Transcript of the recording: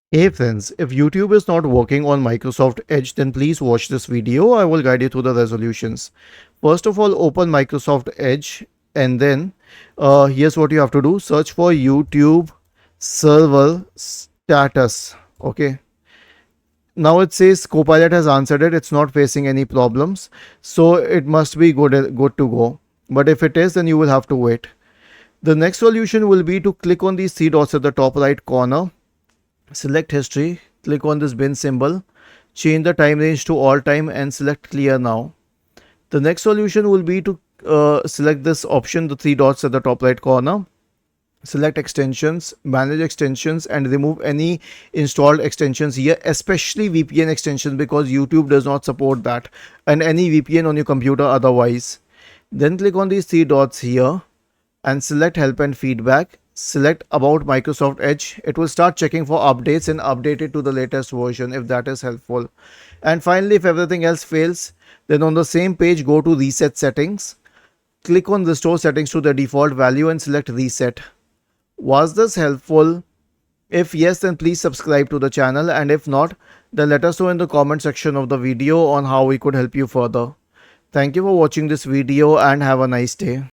Hey friends, if YouTube is not working on Microsoft Edge, then please watch this video. I will guide you through the resolutions. First of all, open Microsoft Edge and then here's what you have to do. Search for YouTube server status. Okay. Now it says Copilot has answered it. It's not facing any problems. So it must be good to go. But if it is, then you will have to wait. The next solution will be to click on these three dots at the top right corner. Select history, click on this bin symbol, change the time range to all time and select clear now. The next solution will be to select this option, the three dots at the top right corner. Select extensions, manage extensions and remove any installed extensions here, especially VPN extensions because YouTube does not support that, and any VPN on your computer otherwise. Then click on these three dots here and select help and feedback. Select about Microsoft Edge. It will start checking for updates and update it to the latest version if that is helpful. And finally, if everything else fails, then on the same page go to reset settings. Click on restore settings to the default value and select reset. Was this helpful? If yes, then please subscribe to the channel, and if not, then let us know in the comment section of the video on how we could help you further. Thank you for watching this video and have a nice day.